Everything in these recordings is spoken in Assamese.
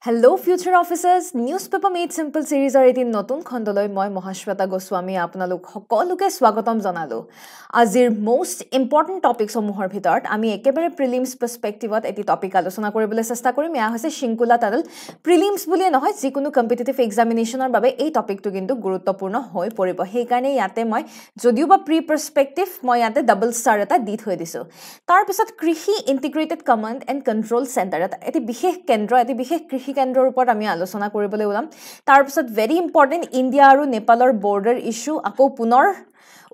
Hello future officers, newspaper made simple series or etin notun khondoloi moi Mahashweta Goswami apnalok hokoluke swagatam janalu. Azir most important topics somuhor bhitort ami ekebare prelims perspective ot eti topic alochona koribole chesta korim ya hoise Shinkula tunnel prelims bulie nohoy jikunu competitive examination or babe ei topic tu kintu guruttopurno hoi poribo hei karone yate moi jodiu ba pre perspective moi yate double star eta di thoi disu tar pisot krishi integrated command and control center eta eti bishesh kendro eti bishesh krishi কেন্দ্ৰৰ ওপৰত আমি আলোচনা কৰিবলৈ ওলাম তাৰ পিছত ভেৰি ইম্পৰ্টেন্ট ইণ্ডিয়া আৰু নেপালৰ বৰ্ডাৰ ইস্যু আকৌ পুনৰ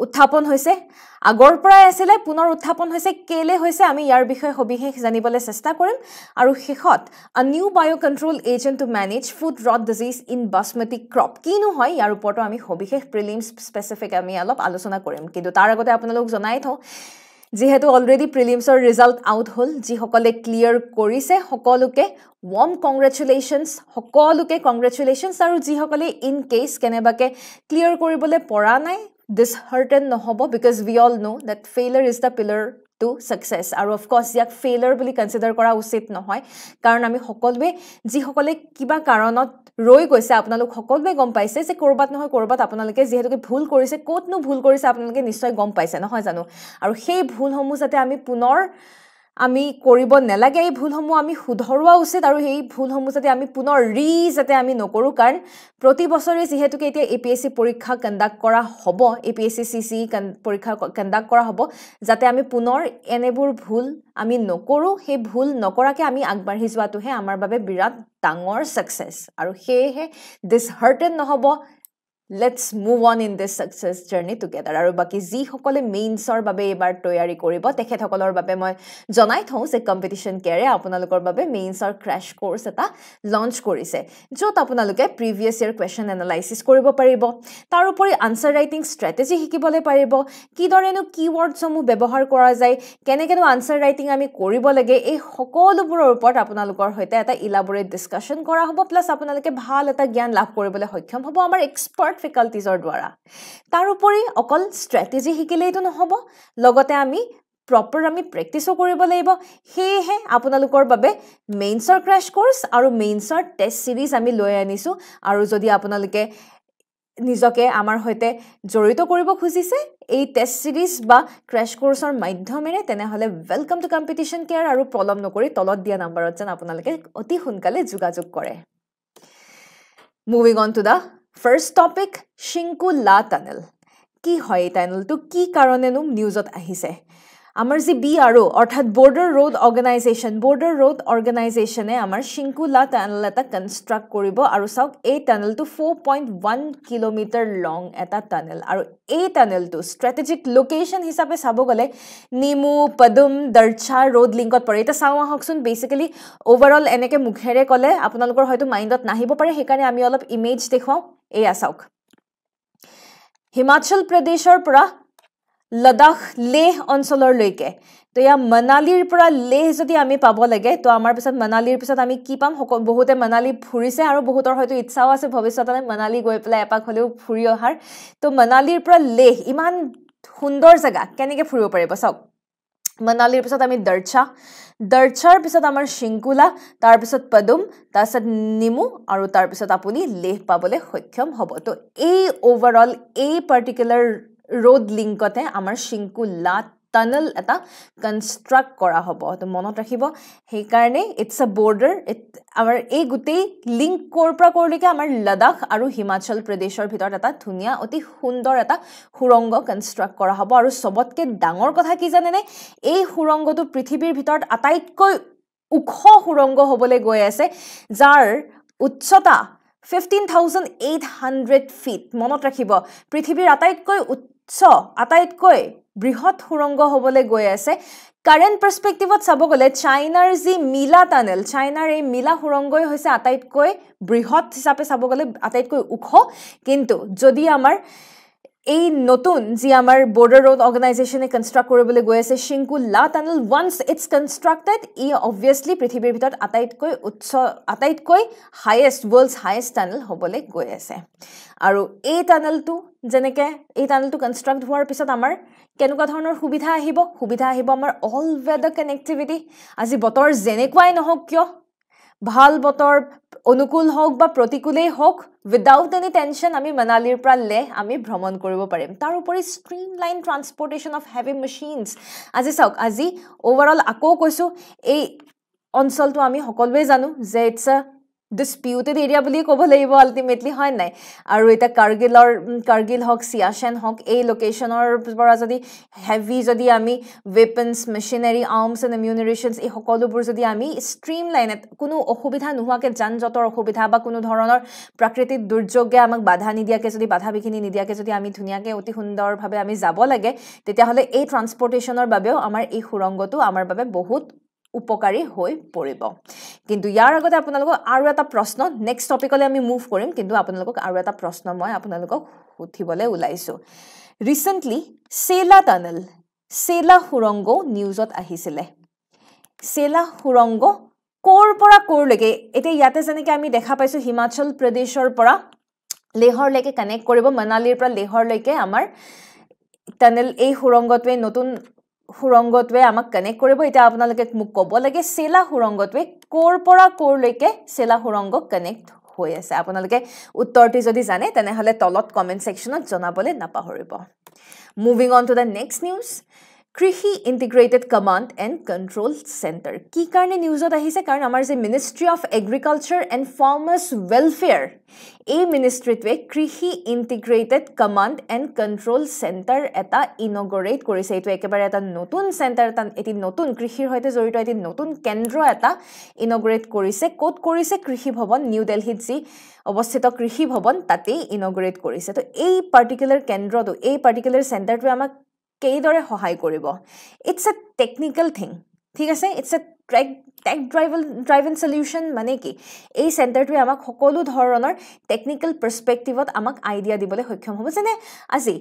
উত্থাপন হৈছে আগৰ পৰাই আছিল পুনৰ উত্থাপন হৈছে কেলে হৈছে আমি ইয়াৰ বিষয়ে সবিশেষ জানিবলৈ চেষ্টা কৰিম আৰু শেষত a new biocontrol agent to manage food rot disease in basmati crop কিনো হয় ইয়াৰ ওপৰত আমি সবিশেষ প্ৰিলিমছ স্পেসিফিক আমি অলপ আলোচনা কৰিম কিন্তু তাৰ আগতে আপোনালোক জনাই থওঁ যেহেতু অলৰেডি প্ৰিলিমছৰ ৰিজাল্ট আউট হল যি সকলে ক্লিয়াৰ কৰিছে সকলোকে warm congratulations সকলোকে congratulations আৰু যি সকলে ইন কেস কেনেবাকে ক্লিয়াৰ কৰিবলৈ পৰা নাই disheartened নহব because we all know that failure is the pillar to success আৰু of course ইয়াক failure বুলি কনসিডাৰ কৰা উচিত নহয় কাৰণ আমি সকলোৱে যি সকলে কিবা কাৰণত ৰৈ গৈছে আপোনালোক সকলোৱে গম পাইছে যে কৰবাত নহয় কৰবাত আপোনালোকে যেহেতুকে ভুল কৰিছে কোতনো ভুল কৰিছে আপোনালোকে নিশ্চয় গম পাইছে নহয় জানো আৰু সেই ভুলসমূহ যাতে আমি পুনৰ আমি কৰিব নেলাগে এই ভুলসমূহ আমি সুধৰোৱা উচিত আৰু এই ভুলসমূহ যাতে আমি পুনৰ যাতে আমি নকৰো কাৰণ প্ৰতি বছৰে যেহেতুকে এতিয়া এপিএসসি পৰীক্ষা কণ্ডাক্ট কৰা হ'ব এপিএসসি সিসি পৰীক্ষা কণ্ডাক্ট কৰা হ'ব যাতে আমি পুনৰ এনেবোৰ ভুল আমি নকৰো সেই ভুল নকৰাকে আমি আগবাঢ়ি যোৱাটোহে আমাৰ বাবে বিৰাট ডাঙৰ সাকসেস আৰু হেহে disheartened নহব Let's move on in this success journey together. আৰু বাকি যি সকলে মেইনছৰ বাবে এবাৰ তৈয়াৰী কৰিব তেখেতসকলৰ বাবে মই জনাই থওঁ যে কম্পিটিশন কেয়াৰে আপোনালোকৰ বাবে মেইনছৰ ক্ৰাশ কোৰ্স এটা লঞ্চ কৰিছে য'ত আপোনালোকে প্ৰিভিয়াস ইয়াৰ কোৱেশ্চন এনালাইসিস কৰিব পাৰিব তাৰ উপৰি আনসাৰ ৰাইটিং ষ্ট্ৰেটেজি শিকিবলৈ পাৰিব কি ধৰণে কিৱৰ্ডসমূহ ব্যৱহাৰ কৰা যায় কেনেকৈ আনসাৰ ৰাইটিং আমি কৰিব লাগে এই সকলোবোৰৰ ওপৰত আপোনালোকৰ হৈতে এটা ইলাবৰেট ডিসকাশন কৰা হ'ব প্লাস আপোনালোকে ভাল এটা জ্ঞান লাভ কৰিবলৈ সক্ষম হ'ব আমাৰ এক্সপাৰ্ট ফেকাল্টিজৰ দ্বাৰা তাৰ উপৰি অকল ষ্ট্ৰেটেজি শিকিলেইটো নহব লগতে আমি প্ৰপাৰ আমি প্ৰেক্টিসও কৰিব লাগিব হেহে আপোনালোকৰ বাবে মেইনছৰ ক্ৰাশ কোৰ্স আৰু মেইনছৰ টেষ্ট সিৰিজ আমি লৈ আনিছো আৰু যদি আপোনালোকে নিজকে আমাৰ হৈতে জড়িত কৰিব খুজিছে এই টেষ্ট সিৰিজ বা ক্ৰাশ কোৰ্সৰ মাধ্যমেৰে তেনেহলে ওয়েলকাম টু কম্পিটিশন কেয়াৰ আৰু প্ৰলম নকৰি তলত দিয়া নম্বৰত যেন আপোনালোকে অতি সোনকালে যোগাযোগ কৰে moving on to the First topic, Shinkula tunnel. কি হয় টানেলটো কি কাৰণেনো নিউজত আহিছে আমাৰ যি BRO অৰ্থাৎ বৰ্ডাৰ ৰোড অৰ্গানাইজেচনে আমাৰ Shinkula tunnel এটা কনস্ট্ৰাক্ট কৰিব আৰু চাওক এই টানেলটো 4.1 কিলোমিটাৰ লং এটা টানেল আৰু এই টানেলটো স্ট্ৰেটেজিক লোকেশন হিচাপে চাব গলে নিমু পদুম দৰছা ৰোড লিংকত পৰে এটা চাও আহকচোন বেসিক্যালি ওভাৰঅল এনেকে মুখেৰে কলে আপোনালোকৰ হয়তো মাইন্ডত নাহিব পাৰে হেকাৰণে আমি অলপ ইমেজ দেখাও এই আছাওক হিমাচল প্ৰদেশৰ পৰা লাদাখ লেহ অঞ্চলৰ লৈকে তো ইয়া মনালীৰ পৰা লেহ যদি আমি পাব লাগে তো আমাৰ পিছত মনালীৰ পিছত আমি কি পাম বহুতে মনালী ফুৰিছে আৰু বহুতৰ হয়তো ইচ্ছাও আছে ভৱিষ্যতলে মনালী গৈ পেলাই এপাক হলেও ফুৰি অহাৰ তো মনালীৰ পৰা লেহ ইমান সুন্দৰ জায়গা কেনেকে ফুৰিব পাৰিব চাওক মনালীৰ পিছত আমি দৰছাৰ পিছত আমাৰ Shinkula তাৰ পিছত পদুম তাৰ পিছত নিমু আৰু তাৰ পিছত আপুনি লেহ পাবলে সক্ষম হ'ব তো এই ওভাৰঅল এই পাৰ্টিকুলাৰ ৰোড লিংকতে আমাৰ Shinkula tunnel এটা কনস্ট্ৰাক্ট কৰা হ'ব তো মনত ৰাখিব সেই কাৰণে ইটস আ বৰ্ডাৰ আমাৰ এই গুটেই লিংক কৰপৰা কৰলৈকে আমাৰ লাদাখ আৰু হিমাচল প্ৰদেশৰ ভিতৰত এটা ধুনিয়া অতি সুন্দৰ এটা সুৰংগ কনস্ট্ৰাক্ট কৰা হ'ব আৰু সবতকে ডাঙৰ কথা কি জানেনে এই সুৰংগটো পৃথিৱীৰ ভিতৰত আটাইতকৈ ওখ সুৰংগ হ'বলৈ গৈ আছে যাৰ উচ্চতা 15,800 feet মনত ৰাখিব পৃথিৱীৰ আটাইতকৈ উচ্চ আটাইতকৈ বৃহৎ সুৰংগ হ'বলৈ গৈ আছে কাৰেন্ট পাৰ্সপেক্টিভত চাব গলে চাইনাৰ যি মিলা টানেল চাইনাৰ এই মিলা সুৰংগই হৈছে আটাইতকৈ বৃহৎ হিচাপে চাব গলে আটাইতকৈ ওখ কিন্তু যদি আমাৰ এই নতুন যি আমাৰ বৰ্ডাৰ ৰোড অৰ্গানাইজেচনে কনস্ট্ৰাক্ট কৰিবলৈ গৈ আছে Shinkula tunnel once it's constructed E obviously পৃথিৱীৰ ভিতৰত আটাইতকৈ উচ্চ আটাইতকৈ হাইয়েষ্ট world's highest tunnel হ'বলৈ গৈ আছে আৰু এই টানেলটো যেনেকে এই টানেলটো কনস্ট্ৰাক্ট হোৱাৰ পিছত আমাৰ কেনেকুৱা ধৰণৰ সুবিধা আহিব আমাৰ অল ওয়েদাৰ কানেক্টিভিটি আজি বতৰ যেনেকুৱাই নহওক কিয় ভাল বতৰ অনুকূল হওক বা প্ৰতিকূলেই হওক উইদাউট এনি টেনশ্যন আমি মানালীৰ পৰা লেহ আমি ভ্ৰমণ কৰিব পাৰিম তাৰ উপৰি ষ্ট্ৰীমলাইন ট্ৰান্সপৰ্টেশ্যন অফ হেভি মেচিনছ আজি চাওক আজি ওভাৰঅল আকৌ কৈছোঁ এই অঞ্চলটো আমি সকলোৱে জানো যে ইটছ আ ডিছপিউটেড এৰিয়া বুলি ক'ব লাগিব আল্টিমেটলি হয় নাই আৰু এটা কাৰ্গিল হওক চিয়াচেন হওক এই লোকেশ্যনৰ পৰা যদি হেভি যদি আমি ৱেপনছ মেচিনাৰী আৰ্মছ এণ্ড এমিউনেশ্যনছ এই সকলোবোৰ যদি আমি ষ্ট্ৰীমলাইনত কোনো অসুবিধা নোহোৱাকৈ যান জঁটৰ অসুবিধা বা কোনো ধৰণৰ প্ৰাকৃতিক দুৰ্যোগে আমাক বাধা নিদিয়াকৈ যদি বাধা বিঘিনি নিদিয়াকৈ যদি আমি ধুনীয়াকৈ অতি সুন্দৰভাৱে আমি যাব লাগে তেতিয়াহ'লে এই ট্ৰান্সপৰ্টেশ্যনৰ বাবেও আমাৰ এই সুৰংগটো আমাৰ বাবে বহুত উপকাৰী হৈ পৰিব কিন্তু ইয়াৰ আগতে আপোনালোকক আৰু এটা প্ৰশ্ন নেক্সট টপিকলৈ আমি মুভ কৰিম কিন্তু আপোনালোকক আৰু এটা প্ৰশ্ন মই আপোনালোকক সুধিবলৈ ওলাইছোঁ ৰিচেণ্টলি চেলা সুৰংগ নিউজত আহিছিলে চেলা সুৰংগ ক'ৰ পৰা ক'ৰলৈকে এতিয়া ইয়াতে যেনেকৈ আমি দেখা পাইছোঁ হিমাচল প্ৰদেশৰ পৰা লেহৰলৈকে কানেক্ট কৰিব মানালীৰ পৰা লেহৰলৈকে আমাৰ টানেল এই সুৰংগটোৱে নতুন সুৰংগটোৱে আমাক কানেক্ট কৰিব এতিয়া আপোনালোকে মোক ক'ব লাগে চেলা সুৰংগটোৱে ক'ৰ পৰা ক'ৰলৈকে চেলা সুৰংগ কানেক্ট হৈ আছে আপোনালোকে উত্তৰটি যদি জানে তেনেহ'লে তলত কমেণ্ট ছেকশ্যনত জনাবলৈ নাপাহৰিব moving on to the next news Krishi integrated command and control centre কি কাৰণে নিউজত আহিছে কাৰণ আমাৰ যে ministry of agriculture and farmers welfare এই মিনিষ্ট্ৰীটোৱে Krishi integrated command and control centre এটা ইনগৰেট কৰিছে এইটো একেবাৰে এটা নতুন চেণ্টাৰ এটি নতুন কৃষিৰ সৈতে জড়িত এটি নতুন কেন্দ্ৰ এটা ইনগৰেট কৰিছে ক'ত কৰিছে কৃষি ভৱন নিউ দিল্লীত যি অৱস্থিত কৃষি ভৱন তাতেই ইনগৰেট কৰিছে তো এই পাৰ্টিকুলাৰ কেন্দ্ৰটো এই পাৰ্টিকুলাৰ চেণ্টাৰটোৱে আমাক কেইদৰে সহায় কৰিব ইটছ এ টেকনিকেল থিং ঠিক আছে it's a tech driven solution মানে কি এই চেণ্টাৰটোৱে আমাক সকলো ধৰণৰ টেকনিকেল পাৰ্চপেক্টিভত আমাক আইডিয়া দিবলৈ সক্ষম হ'ব যেনে আজি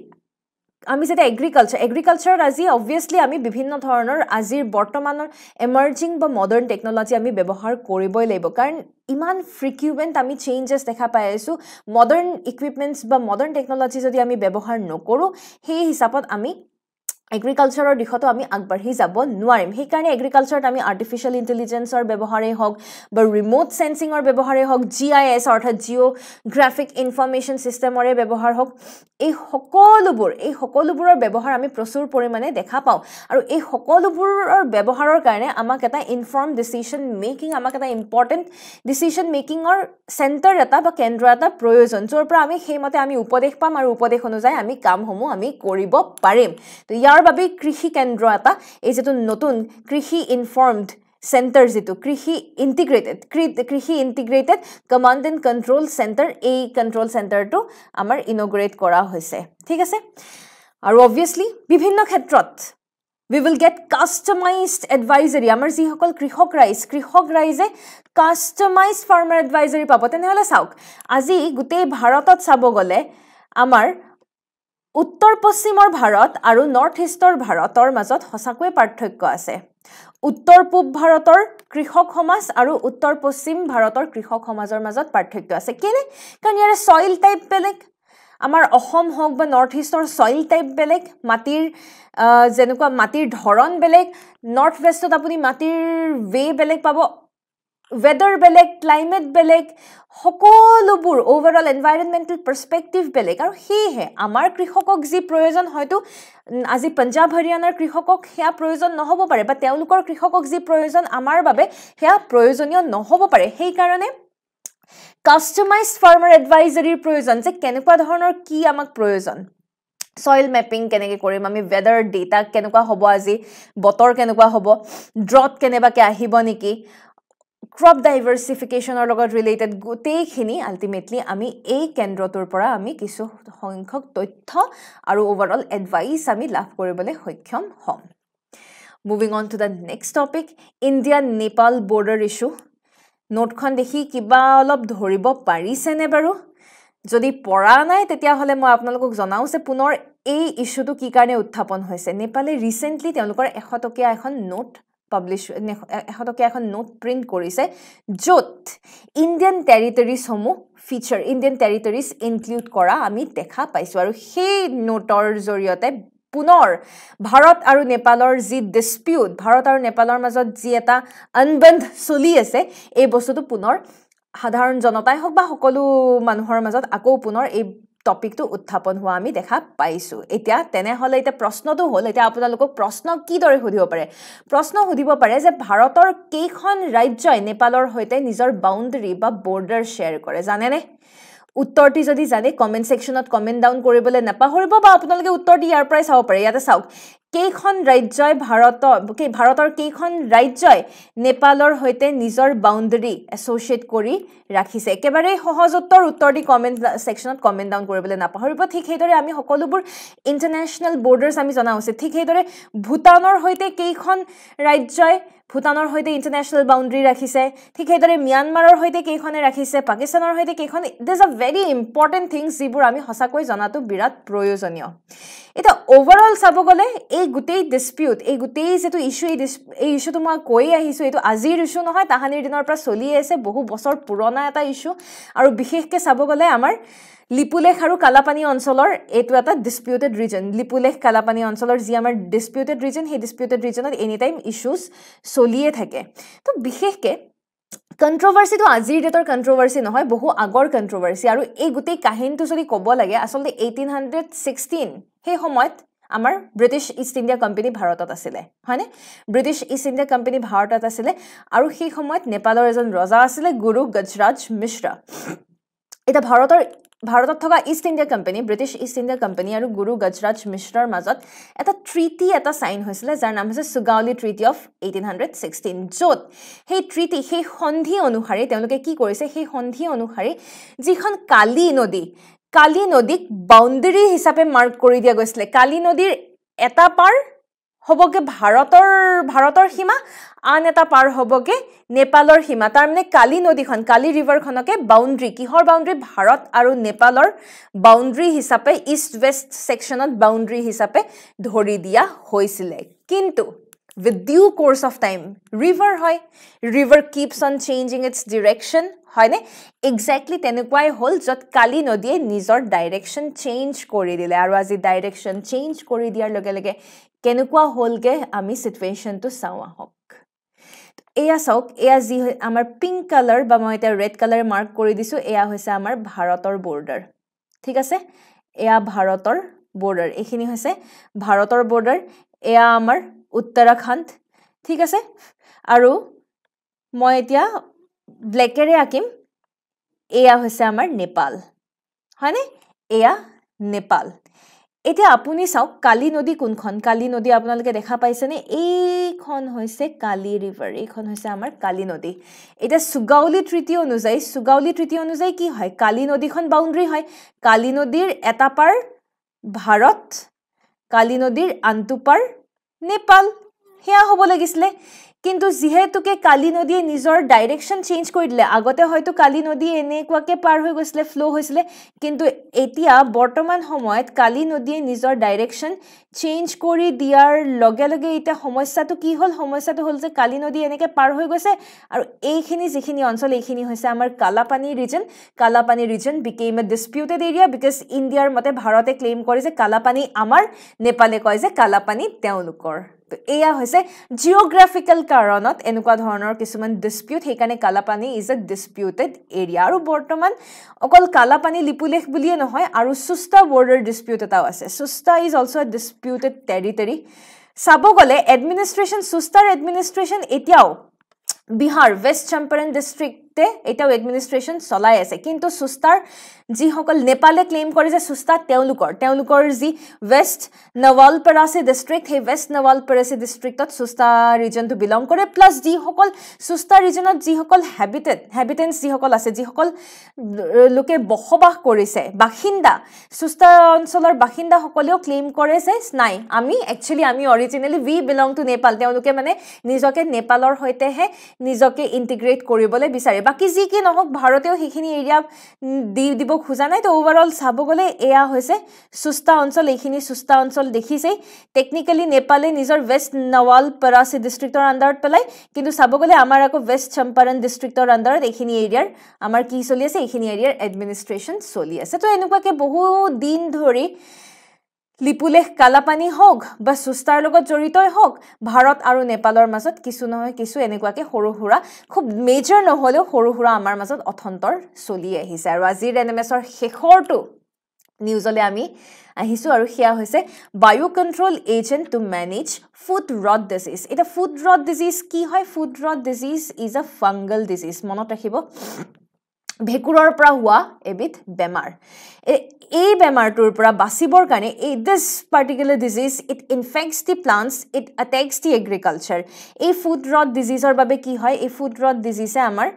আমি যেতিয়া এগ্ৰিকালচাৰত আজি অবভিয়াছলি আমি বিভিন্ন ধৰণৰ আজিৰ বৰ্তমানৰ এমাৰ্জিং বা মডাৰ্ণ টেকন'লজি আমি ব্যৱহাৰ কৰিবই লাগিব কাৰণ ইমান ফ্ৰিকুৱেণ্ট আমি চেঞ্জেছ দেখা পাই আছোঁ মডাৰ্ণ ইকুইপমেণ্টছ বা মডাৰ্ণ টেকন'লজি যদি আমি ব্যৱহাৰ নকৰোঁ সেই হিচাপত আমি এগ্ৰিকালচাৰৰ দিশতো আমি আগবাঢ়ি যাব নোৱাৰিম সেইকাৰণে এগ্ৰিকালচাৰত আমি আৰ্টিফিচিয়েল ইণ্টেলিজেন্সৰ ব্যৱহাৰেই হওক বা ৰিম'ট সেন্সিঙৰ ব্যৱহাৰেই হওক GIS অৰ্থাৎ জিঅ'গ্ৰাফিক ইনফৰমেশ্যন ছিষ্টেমৰে ব্যৱহাৰ হওক এই সকলোবোৰৰ ব্যৱহাৰ আমি প্ৰচুৰ পৰিমাণে দেখা পাওঁ আৰু এই সকলোবোৰৰ ব্যৱহাৰৰ কাৰণে আমাক এটা ইনফৰ্ম ডিচিশ্যন মেকিং আমাক এটা ইম্পৰ্টেণ্ট ডিচিশ্যন মেকিঙৰ চেণ্টাৰ এটা বা কেন্দ্ৰ এটা প্ৰয়োজন য'ৰ পৰা আমি সেইমতে আমি উপদেশ পাম আৰু উপদেশ অনুযায়ী আমি কামসমূহ আমি কৰিব পাৰিম তো ইয়াৰ বাবে কৃষি কেন্দ্ৰ এটা এই যেটো নতুন কৃষি ইনফৰ্মড চেণ্টাৰ যেটো কৃষি integrated command and control centre এই কণ্ট্ৰল চেণ্টাৰটো আমাৰ ইনগ্ৰেট কৰা হৈছে ঠিক আছে আৰু অবভিয়াছলি বিভিন্ন ক্ষেত্ৰত we will get customized advisory আমাৰ যিসকল কৃষক ৰাইজে customized farmer advisory পাব তেনেহলে চাওক আজি গোটেই ভাৰতত চাব গলে আমাৰ উত্তৰ পশ্চিমৰ ভাৰত আৰু নৰ্থ ইষ্টৰ ভাৰতৰ মাজত হসাকৈ পাৰ্থক্য আছে উত্তৰ পূব ভাৰতৰ কৃষক সমাজ আৰু উত্তৰ পশ্চিম ভাৰতৰ কৃষক সমাজৰ মাজত পাৰ্থক্য আছে কেনে কাৰণ ইয়াৰ সয়েল টাইপ বেলেগ আমাৰ অসম হওক বা নৰ্থ ইষ্টৰ সয়েল টাইপ বেলেগ মাটিৰ যেনেকুৱা মাটিৰ ধৰণ বেলেগ নৰ্থ ৱেষ্টত আপুনি মাটিৰ ৱে বেলেগ পাব weather বেলেগ ক্লাইমেট বেলেগ সকলোবোৰ ওভাৰঅল এনভাইৰনমেন্টাল পাৰ্সপেক্টিভ বেলেগ আৰু হেহে আমাৰ কৃষকক যি প্ৰয়োজন হয়তো আজি পঞ্জাব হৰিয়ানাৰ কৃষকক হেয়া প্ৰয়োজন নহব পাৰে বা তেওঁলোকৰ কৃষকক যি প্ৰয়োজন আমাৰ বাবে হেয়া প্ৰয়োজনীয় নহব পাৰে সেই কাৰণে customized farmer advisory প্ৰয়োজন যে কেনেকুৱা ধৰণৰ কি আমাক প্ৰয়োজন soil mapping কেনেকৈ কৰিম আমি weather data কেনেকুৱা হ'ব আজি বতৰ কেনেকুৱা হ'ব drought কেনেবাকে আহিব নেকি crop diversification or লগত related গোটেইখিনি ultimately আমি এই কেন্দ্ৰটোৰ পৰা আমি কিছু সংখ্যক তথ্য আৰু overall advice আমি লাভ কৰিবলৈ সক্ষম হ'ম moving on to the next topic India Nepal border issue নোটখন দেখি কিবা অলপ ধৰিব পাৰিছেনে বাৰু যদি পঢ়া নাই তেতিয়া হলে মই আপোনালোকক জনাও যে পুনৰ এই ইস্যুটো কি কাৰণে উত্থাপন হৈছে নেপালে ৰিসেন্টলি তেওঁলোকৰ 100 টকীয়া এখন নোট পাবলিশ 100 টকীয়া এখন নোট প্ৰিন্ট কৰিছে য'ত ইণ্ডিয়ান টেৰিটৰিজ সমূহ ফিচাৰ ইণ্ডিয়ান টেৰিটৰিজ ইনক্লুড কৰা আমি দেখা পাইছো আৰু সেই নোটৰ জৰিয়তে পুনৰ ভাৰত আৰু নেপালৰ যি ডিসপিউট ভাৰত আৰু নেপালৰ মাজত যি এটা আনবন্ধ চলি আছে এই বস্তুটো পুনৰ সাধাৰণ জনতাই হওক বা সকলো মানুহৰ মাজত আকৌ পুনৰ এই টপিকটো উত্থাপন হোৱা আমি দেখা পাইছো এতিয়া তেনেহলে এতিয়া প্ৰশ্নটো হ'ল এতিয়া আপোনালোকক প্ৰশ্ন কি দৰে সুধিব পাৰে প্ৰশ্ন সুধিব পাৰে যে ভাৰতৰ কেইখন ৰাজ্যই নেপালৰ সৈতে নিজৰ বাউণ্ডাৰী বা বৰ্ডাৰ শ্বেয়াৰ কৰে জানেনে উত্তৰটি যদি জানে কমেন্ট সেকশনত কমেন্ট ডাউন কৰিবলৈ নাপাহৰিব বা আপোনালোকে উত্তৰটি ইয়াৰ পৰাই চাব পাৰে ইয়াতে চাওক কেইখন ৰাজ্যই ভাৰতৰ কেইখন ৰাজ্যই নেপালৰ সৈতে নিজৰ বাউণ্ডাৰী এছ'চিয়েট কৰি ৰাখিছে একেবাৰে সহজ উত্তৰটি কমেন্ট সেকশনত কমেন্ট ডাউন কৰিবলৈ নাপাহৰিব ঠিক সেইদৰে আমি সকলোবোৰ ইন্টাৰনেশ্যনেল বৰ্ডাৰ্ছ আমি জনা উচিত ঠিক সেইদৰে ভূটানৰ সৈতে কেইখন ৰাজ্যই ভূটানৰ সৈতে ইন্টাৰনেশ্যনেল বাউণ্ডাৰী ৰাখিছে ঠিক সেইদৰে ম্যানমাৰৰ সৈতে কেইখনে ৰাখিছে পাকিস্তানৰ সৈতে কেইখন this a very important things যিবোৰ আমি সঁচাকৈ জনাটো বিৰাট প্ৰয়োজনীয় এটা ওভাৰঅল চাব গ'লে এই গোটেই ডিসপিউট এই গোটেই যেটো ইস্যু এই ইস্যুটো মই কৈ আহিছো এইটো আজিৰ ইস্যু নহয় তাহানিৰ দিনৰ পৰা চলি আছে বহু বছৰ পুৰণা এটা ইস্যু আৰু বিশেষকৈ চাব গ'লে আমাৰ লিপুলেখ আৰু কালাপানী অঞ্চলৰ এইটো এটা ডিসপিউটেড ৰিজন লিপুলেখ কালাপানী অঞ্চলৰ যি আমাৰ ডিসপিউটেড ৰিজন সেই ডিসপিউটেড ৰিজনত এনি টাইম ইস্যুজ চলিয়ে থাকে তো বিশেষকৈ কন্ট্ৰভাৰ্সিটো আজিৰ ডেটৰ কন্ট্ৰভাৰ্সি নহয় বহু আগৰ কন্ট্ৰভাৰ্সি আৰু এই গোটেই কাহিনীটো যদি ক'ব লাগে আসলে 1816 সেই সময়ত আমাৰ ব্ৰিটিছ ইষ্ট ইণ্ডিয়া কোম্পানী ভাৰতত আছিল হয়নে ব্ৰিটিছ ইষ্ট ইণ্ডিয়া কোম্পানী ভাৰতত আছিল আৰু সেই সময়ত নেপালৰ এজন ৰজা আছিল গুৰু গজৰাজ মিশ্ৰা এটা ভাৰতত থকা east India company British East India company আৰু গুৰু গজৰাজ মিশ্ৰাৰ মাজত এটা ট্ৰিটি এটা সাইন হৈছিল যাৰ নাম হৈছে সুগাউলি ট্ৰিটি অফ 1816 য'ত সেই ট্ৰিটি সেই সন্ধি অনুসাৰে তেওঁলোকে কি কৰিছে সেই সন্ধি অনুসাৰে যিখন কালী নদীক বাউণ্ডাৰী হিচাপে মাৰ্ক কৰি দিয়া গৈছিল কালী নদীৰ এটা পাৰ হবগে ভাৰতৰ সীমা আন এটা পাৰ হবগে নেপালৰ সীমা তাৰ মানে কালী নদীখন কালী ৰিভাৰখনকে বাউণ্ডাৰী কিহৰ বাউণ্ডাৰী ভাৰত আৰু নেপালৰ বাউণ্ডাৰী হিচাপে ইষ্ট ওয়েষ্ট সেকশনত বাউণ্ডাৰী হিচাপে ধৰি দিয়া হৈছিল কিন্তু with due course of time river keeps on changing its direction হয়নে এক্স্যাক্টলি তেনেকুৱাই হল যত কালী নদীয়ে নিজৰ ডাইৰেকশন চেঞ্জ কৰি দিলে আৰু আজি ডাইৰেকশন চেঞ্জ কৰি দিয়াৰ লগে লগে কেনেকুৱা হলগে আমি সিচুৱেশনটো চাও আহক এয়া চাওক এয়া যি আমাৰ পিংক কালাৰ বা মই এটা ৰেড কালাৰে মাৰ্ক কৰি দিছো এয়া হৈছে আমাৰ ভাৰতৰ বৰ্ডাৰ ঠিক আছে এয়া ভাৰতৰ বৰ্ডাৰ এখিনি হৈছে ভাৰতৰ বৰ্ডাৰ এয়া আমাৰ উত্তৰাখণ্ড ঠিক আছে আৰু মই এতিয়া ব্লেকেৰে আকিম এয়া হৈছে আমাৰ নেপাল হয়নে এয়া নেপাল এতিয়া আপুনি চাওক কালী নদী কোনখন কালী নদী আপোনালোকে দেখা পাইছেনে এইখন হৈছে কালী ৰিভাৰ এইখন হৈছে আমাৰ কালী নদী এটা সুগাউলি ট্ৰিটি অনুযায়ী কি হয় কালী নদীখন বাউণ্ডাৰী হয় কালী নদীৰ এটা পাৰ ভাৰত কালী নদীৰ আনটো পাৰ নেপাল হেয়া হ'ব লাগিছিলে কিন্তু যেহেতুকে কালী নদীয়ে নিজৰ ডাইৰেকশন চেঞ্জ কৰি দিলে আগতে হয়তো কালী নদী এনেকুৱাকে পাৰ হৈ গৈছিল ফ্লো হৈছিল কিন্তু এতিয়া বৰ্তমান সময়ত কালী নদীয়ে নিজৰ ডাইৰেকশন চেঞ্জ কৰি দিয়াৰ লগে লগে এটা সমস্যাটো কি হ'ল সমস্যাটো হ'ল যে কালী নদী এনেকে পাৰ হৈ গৈছে আৰু এইখিনি যিখিনি অঞ্চল এইখিনি হৈছে আমাৰ Kalapani region became a disputed area because ইণ্ডিয়াৰ মতে ভাৰতে ক্লেইম কৰে যে কালাপানী আমাৰ নেপালে কয় যে কালাপানী তেওঁলোকৰ এয়া হৈছে জিওগ্ৰাফিক্যাল কাৰণত এনেকুৱা ধৰণৰ কিছুমান ডিসপিউট হেকানে Kalapani is a disputed area আৰু বৰ্তমান অকল কালাপানী লিপুলেখ বুলিয়ে নহয় আৰু সুস্তা বৰ্ডাৰ ডিসপিউট এটাও আছে সুস্তা is also a disputed territory চাব গলে এডমিনিষ্ট্ৰেচন সুস্তাৰ এডমিনিষ্ট্ৰেচন এতিয়াও বিহাৰ ওয়েস্ট চম্পাৰণ ডিস্ট্ৰিক্টে এটাও এডমিনিষ্ট্ৰেচন চলাই আছে কিন্তু সুস্তাৰ যি সকল নেপালে ক্লেইম কৰে যে সুস্তা তেওঁলোকৰ যি ওয়েস্ট নৱালপৰাসী ডিস্ট্ৰিক্ট হে ওয়েস্ট নৱালপৰাসী ডিস্ট্ৰিক্টত সুস্তা ৰিজনটো বিলং কৰে প্লাস যি সকল সুস্তা ৰিজনত যি সকল হ্যাবিটেন্টস যি সকল আছে যি সকল লোকে বসবাস কৰিছে বাসিন্দা সুস্তা অঞ্চলৰ বাসিন্দা সকলেও ক্লেইম কৰে যে নাই আমি অৰিজিনালি উই বিলং টু নেপাল তেওঁলোকে মানে নিজকে নেপালৰ হৈতেহে নিজকে ইন্টিগ্ৰেট কৰিবলৈ বিচাৰে বাকি যি কি নহওক ভাৰতেও সেইখিনি এৰিয়া দিব খোজা নাই তো ওভাৰঅল চাব গলে এয়া হৈছে সুস্তা অঞ্চল এইখিনি সুস্তা অঞ্চল দেখিছে টেকনিক্যালি নেপালে নিজৰ ওয়েস্ট নৱালপৰাসী ডিস্ট্ৰিক্টৰ আন্ডাৰত পেলাই কিন্তু চাব গলে আমাৰ আকৌ ওয়েস্ট চম্পাৰণ ডিস্ট্ৰিক্টৰ আন্ডাৰত এইখিনি এৰিয়াৰ আমাৰ কি চলি আছে এইখিনি এৰিয়াৰ এডমিনিষ্ট্ৰেচন চলি আছে তো এনেকুৱাকে বহু দিন ধৰি লিপুলেখ কালাপানী হোক বা সুস্তাৰ লগত জড়িতই হোক ভাৰত আৰু নেপালৰ মাজত কিছু নহয় কিছু এনেকুৱাকে সৰু সুৰা খুব মেজৰ নহলেও সৰু সুৰা আমাৰ মাজত অথন্তৰ চলি আহিছে আৰু আজিৰ এনএমএছৰ শেষৰটো নিউজলে আমি আহিছো আৰু সেয়া হৈছে bio control agent to manage foot rot disease এটা ফুড ৰট ডিজিজ কি হয় foot rot disease is a fungal disease মনত ৰাখিব ভেকুৰৰ পৰা হোৱা এবিধ বেমাৰ এই বেমাৰটোৰ পৰা বাচিবৰ কাৰণে this particular disease it infects the plants it attacks the agriculture এই ফুড ৰট ডিজিজৰ বাবে কি হয় এই ফুড ৰট ডিজিজে আমাৰ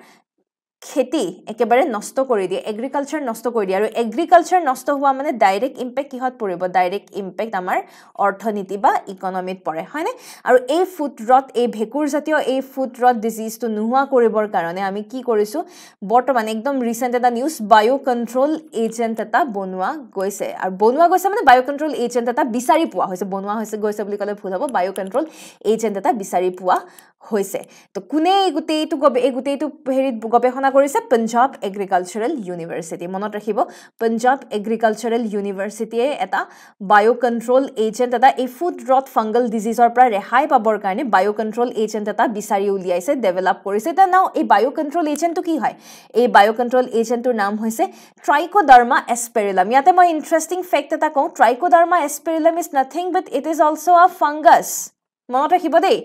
খেতি একেবাৰে নষ্ট কৰি দিয়ে এগ্ৰিকালচাৰ নষ্ট কৰি দিয়ে আৰু এগ্ৰিকালচাৰ নষ্ট হোৱা মানে ডাইৰেক্ট ইম্পেক্ট কিহত পৰিব ডাইৰেক্ট ইম্পেক্ট আমাৰ অৰ্থনীতি বা ইকনমিত পৰে হয়নে আৰু এই ফুড ৰট এই ভেকুৰ জাতীয় এই ফুড ৰট ডিজিজটো নোহোৱা কৰিবৰ কাৰণে আমি কি কৰিছো বৰ্তমান একদম ৰিসেন্ট এটা নিউজ বায়ো কন্ট্ৰোল এজেন্ট এটা বনোৱা গৈছে আৰু বনোৱা গৈছে মানে বায়ো কন্ট্ৰোল এজেন্ট এটা বিচাৰি পোৱা হৈছে বনোৱা হৈছে গৈছে বুলি ক'লে ভুল হ'ব বায়ো কন্ট্ৰোল এজেন্ট এটা বিচাৰি পোৱা হৈছে তো কোনে এই গুটেইটো হেৰিত গৱেষণা কৰিছে পঞ্জাব এগ্ৰিকালচাৰেল ইউনিভাৰ্চিটি মনত ৰাখিব পঞ্জাব এগ্ৰিকালচাৰেল ইউনিভাৰ্চিটিয়ে এটা বায়ো কন্ট্ৰোল এজেন্ট এটা এই ফুড ৰট ফাংগল ডিজিজৰ পৰা ৰেহাই পাবৰ কাৰণে বায়ো কন্ট্ৰোল এজেন্ট এটা বিচাৰি উলিয়াইছে ডেভেলপ কৰিছে এটা নাও এই বায়ো কন্ট্ৰোল এজেন্টটো কি হয় এই বায়ো কন্ট্ৰোল এজেন্টৰ নাম হৈছে ট্ৰাইকোডাৰ্মা এস্পেৰিলাম ইয়াতে মই ইন্টাৰেষ্টিং ফেক্ট এটা কওঁ Trichoderma asperellum is nothing but it is also a fungus মনত ৰাখিব দেই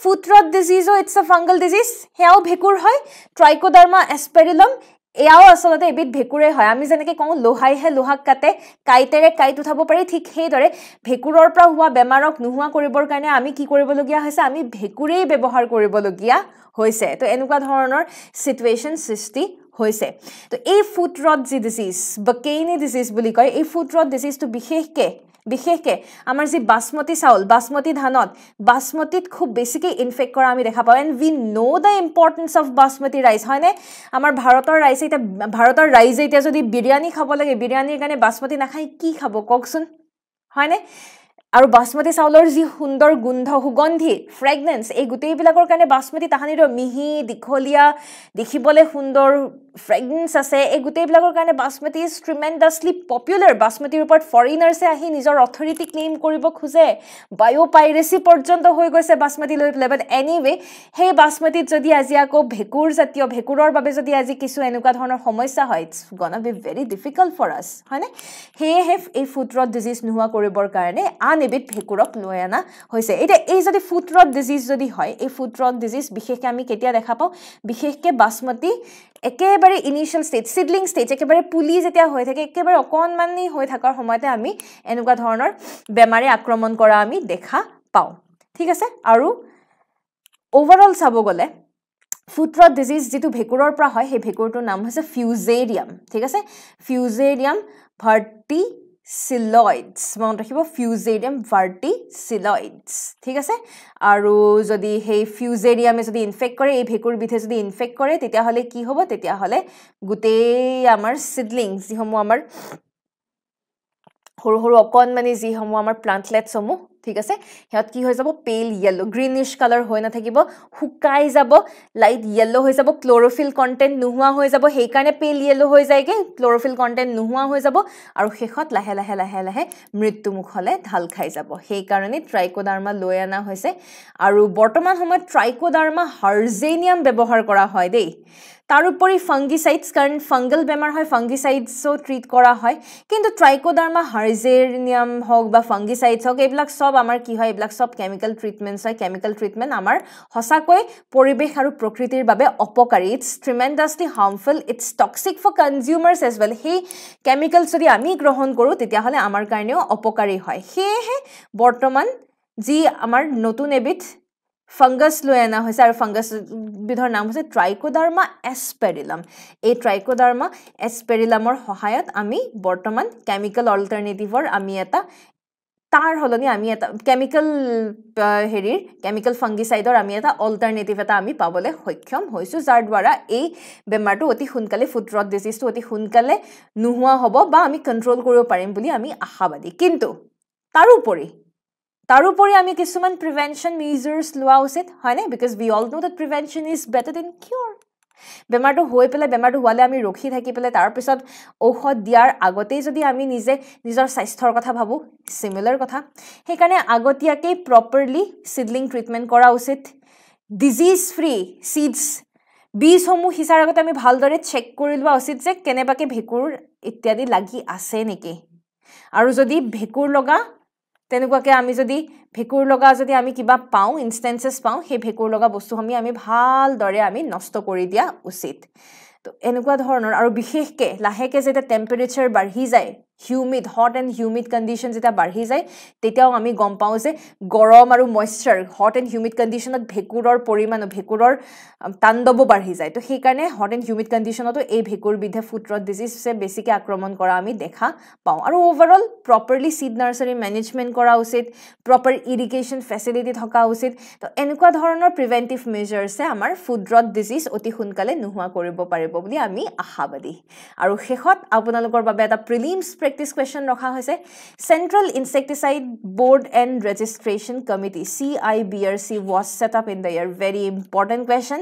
ফুড ৰট ডিজিজো ইটছ আ ফাংগল ডিজিজ হেয়াও ভেকুৰ হয় ট্ৰাইকোডাৰ্মা এস্পেৰিলাম এয়াও আসলতে এবিধ ভেকুৰে হয় আমি যেনেকৈ কওঁ লোহাইহে লোহাক কাটে কাইটেৰে কাইট উঠাব পাৰি ঠিক সেইদৰে ভেকুৰৰ পৰা হোৱা বেমাৰক নোহোৱা কৰিবৰ কাৰণে আমি কি কৰিবলগীয়া হৈছে আমি ভেকুৰেই ব্যৱহাৰ কৰিবলগীয়া হৈছে তো এনেকুৱা ধৰণৰ সিচুৱেশ্যন সৃষ্টি হৈছে তো এই ফুড ৰট যি ডিজিজ বকেইনি ডিজিজ বুলি কয় এই ফুড ৰট ডিজিজটো বিশেষকে আমাৰ যি বাসমতি চাউল বাসমতি ধানত বাসমতিত খুব বেছিকৈ ইনফেক্ট কৰা আমি দেখা পাওঁ and we know the importance of basmati rice হয়নে আমাৰ ভাৰতৰ ৰাইজে এতিয়া যদি বিৰিয়ানী খাব লাগে বিৰিয়ানীৰ কাৰণে বাসমতি নাখায় কি খাব কওকচোন হয়নে আৰু বাসমতি চাউলৰ যি সুন্দৰ গোন্ধ সুগন্ধি ফ্ৰেগনেন্স এই গোটেইবিলাকৰ কাৰণে বাসমতি তাহানিৰ মিহি দীঘলীয়া দেখিবলৈ সুন্দৰ ফ্ৰেগনেন্স আছে এই গোটেইবিলাকৰ কাৰণে বাসমতি ইজ ট্ৰিমেণ্ডাছলি পপুলাৰ বাসমতিৰ ওপৰত ফৰেইনাৰ্ছে আহি নিজৰ অথৰিটি ক্লেইম কৰিব খোজে বায়োপাইৰেচি পৰ্যন্ত হৈ গৈছে বাসমতি লৈ পেলাই বাট এনিৱে সেই বাসমতিত যদি আজি আকৌ ভেকুৰৰ বাবে যদি আজি কিছু এনেকুৱা ধৰণৰ সমস্যা হয় it's gonna be very difficult for us হয়নে সেয়েহে এই ফুড ৰট ডিজিজ নোহোৱা কৰিবৰ কাৰণে আন এবিধ ভেকুৰক লৈ অনা হৈছে এতিয়া এই যদি ফুড ৰট ডিজিজ যদি হয় এই ফুড ৰট ডিজিজ বিশেষকৈ আমি কেতিয়া দেখা পাওঁ বিশেষকৈ বাসমতি একেবাৰে ইনিশিয়েল ষ্টেজ সিডলিং ষ্টেজ একেবাৰে পুলি যেতিয়া হৈ থাকে একেবাৰে অকণমানি হৈ থকাৰ সময়তে আমি এনেকুৱা ধৰণৰ বেমাৰে আক্ৰমণ কৰা আমি দেখা পাওঁ ঠিক আছে আৰু ওভাৰঅল চাব গ'লে ফুড ৰট ডিজিজ যিটো ভেকুৰৰ পৰা হয় সেই ভেকুৰটোৰ নাম হৈছে ফিউজেৰিয়াম ঠিক আছে ফিউজেৰিয়াম ভাৰ্টিচিলয়েডছ মনত ৰাখিব ফিউজেৰিয়াম ভাৰ্টিচিলয়েডছ ঠিক আছে আৰু যদি সেই ফিউজেৰিয়ামে যদি ইনফেক্ট কৰে এই ভেকুৰবিধে যদি ইনফেক্ট কৰে তেতিয়াহ'লে কি হ'ব তেতিয়াহ'লে গোটেই আমাৰ সিডলিং যিসমূহ আমাৰ সৰু সৰু অকণমানি যিসমূহ আমাৰ প্লাণ্টলেটসমূহ ঠিক আছে হেত কি হৈ যাব পেল ইয়েলো গ্ৰীনিশ কালাৰ হৈ নাথাকিব শুকাই যাব লাইট ইয়েলো হৈ যাব ক্লোৰোফিল কন্টেন্ট নোহোৱা হৈ যাব সেই কাৰণে পেল ইয়েলো হৈ যায়গে ক্লোৰোফিল কন্টেন্ট নোহোৱা হৈ যাব আৰু শেষত লাহে লাহে মৃত্যুমুখলে ঢাল খাই যাব সেই কাৰণে ট্ৰাইকোডাৰ্মা লৈ অনা হৈছে আৰু বৰ্তমান সময়ত ট্ৰাইকোডাৰ্মা হাৰ্জেনিয়াম ব্যৱহাৰ কৰা হয় দেই তাৰোপৰি ফাংগিসাইডছ কাৰণ ফাংগল বেমাৰ হয় ফাংগিসাইডছো ট্ৰিট কৰা হয় কিন্তু ট্ৰাইকোডাৰ্মা হাৰ্জেনিয়াম হওক বা ফাংগিসাইডছ হওক এইবিলাক সব আমাৰ কি হয় এইবিলাক সব কেমিকেল ট্ৰিটমেণ্টছ হয় কেমিকেল ট্ৰিটমেণ্ট আমাৰ সঁচাকৈ পৰিৱেশ আৰু প্ৰকৃতিৰ বাবে অপকাৰী it's tremendously harmful it's toxic for consumers as well সেই কেমিকেলছ যদি আমি গ্ৰহণ কৰোঁ তেতিয়াহ'লে আমাৰ কাৰণেও অপকাৰী হয় সেয়েহে বৰ্তমান যি আমাৰ নতুন এবিধ ফাংগাছ লৈ অনা হৈছে আৰু ফাংগাছ বিধৰ নাম হৈছে ট্ৰাইকোডাৰ্মা এস্পেৰিলাম এই ট্ৰাইকোডাৰ্মা এস্পেৰিলামৰ সহায়ত আমি বৰ্তমান কেমিকেল অল্টাৰনেটিভৰ আমি এটা তাৰ হলনি আমি এটা কেমিকেল ফাংগিসাইডৰ আমি এটা অল্টাৰনেটিভ এটা আমি পাবলৈ সক্ষম হৈছো যাৰ দ্বাৰা এই বেমাৰটো অতি সোনকালে ফুড ৰট ডিজিজটো অতি সোনকালে নোহোৱা হ'ব বা আমি কন্ট্ৰোল কৰিব পাৰিম বুলি আমি আশাবাদী কিন্তু তাৰোপৰি আমি কিছুমান প্ৰিভেনশ্যন মেজাৰ্ছ লোৱা উচিত হয়নে because we all know that prevention is better than cure বেমাৰটো হৈ পেলাই বেমাৰটো হোৱালে আমি ৰখি থাকি পেলাই তাৰ পিছত ঔষধ দিয়াৰ আগতেই যদি আমি নিজে নিজৰ স্বাস্থ্যৰ কথা ভাবো সিমিলাৰ কথা সেইকাৰণে আগতীয়াকৈ প্ৰপাৰলি সিডলিং ট্ৰিটমেন্ট কৰা উচিত ডিজিজ ফ্ৰী সিডছ বীজসমূহ সিঁচাৰ আগতে আমি ভালদৰে চেক কৰি লোৱা উচিত যে কেনেবাকে ভেঁকুৰ ইত্যাদি লাগি আছে নেকি আৰু যদি ভেঁকুৰ লগা তেনেকুৱাকে আমি যদি ভেঁকুৰ লগা যদি আমি কিবা পাওঁ ইনষ্টেন্সেছ পাওঁ সেই ভেঁকুৰ লগা বস্তুসমূহ আমি ভালদৰে আমি নষ্ট কৰি দিয়া উচিত তো এনেকুৱা ধৰণৰ আৰু বিশেষকৈ লাহেকৈ যেতিয়া টেম্পাৰেচাৰ বাঢ়ি যায় humid hot and humid condition যেতিয়া বাঢ়ি যায় তেতিয়াও আমি গম পাওঁ যে গৰম আৰু মইশ্চাৰ হট এণ্ড হিউমিড কণ্ডিশ্যনত ভেঁকুৰৰ পৰিমাণ ভেঁকুৰৰ তাণ্ডৱো বাঢ়ি যায় তো সেইকাৰণে হট এণ্ড হিউমিড কণ্ডিশ্যনতো এই ভেঁকুৰবিধে ফুট ৰট ডিজিজে বেছিকৈ আক্ৰমণ কৰা আমি দেখা পাওঁ আৰু overall properly seed nursery management কৰা উচিত প্ৰপাৰ ইৰিগেশ্যন ফেচিলিটি থকা উচিত তো এনেকুৱা ধৰণৰ প্ৰিভেণ্টিভ মেজাৰ্ছে আমাৰ ফুট ৰট ডিজিজ অতি সোনকালে নোহোৱা কৰিব পাৰিব বুলি আমি আশাবাদী আৰু শেষত আপোনালোকৰ বাবে এটা প্ৰিলিমছ প্ৰেক্টিছ কুৱেশ্যন ৰখা হৈছে central insecticide board and registration committee CIBRC was set up in the year very important question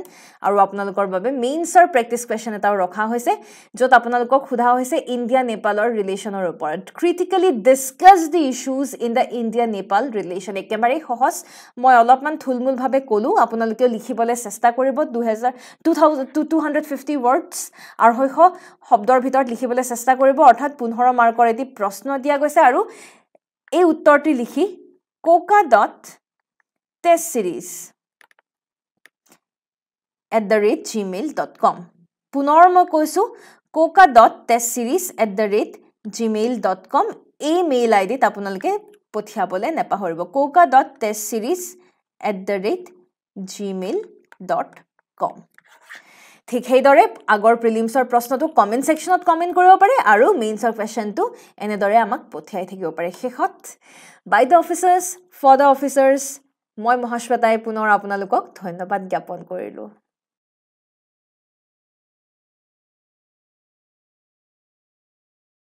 আৰু আপোনালোকৰ বাবে মেইনছৰ প্ৰেক্টিছ কুৱেশ্যন এটাও ৰখা হৈছে য'ত আপোনালোকক সোধা হৈছে ইণ্ডিয়া নেপালৰ ৰিলেশ্যনৰ ওপৰত critically discuss the issues in the India Nepal relation একেবাৰে সহজ মই অলপমান থুলমূলভাৱে ক'লোঁ আপোনালোকেও লিখিবলৈ চেষ্টা কৰিব 250 ৱৰ্ডছ 250 শব্দৰ ভিতৰত লিখিবলৈ চেষ্টা কৰিব অৰ্থাৎ 15 মাৰ্কৰ এটি প্ৰশ্ন দিয়া গৈছে আৰু এই উত্তৰটি লিখি coca.testseries@gmail.com পুনৰ মই কৈছোঁ coca.testseries@gmail.com এই মেইল আইডিত আপোনালোকে পঠিয়াবলৈ নেপাহৰিব coca.testseries@gmail.com ঠিক সেইদৰে আগৰ প্ৰিলিমছৰ প্ৰশ্নটো কমেণ্ট ছেকশ্যনত কমেণ্ট কৰিব পাৰে আৰু মেইনছৰ কুৱেশ্যনটো এনেদৰে আমাক পঠিয়াই থাকিব পাৰে শেষত by the officers for the officers মই মহাশ্বেতাই পুনৰ আপোনালোকক ধন্যবাদ জ্ঞাপন কৰিলোঁ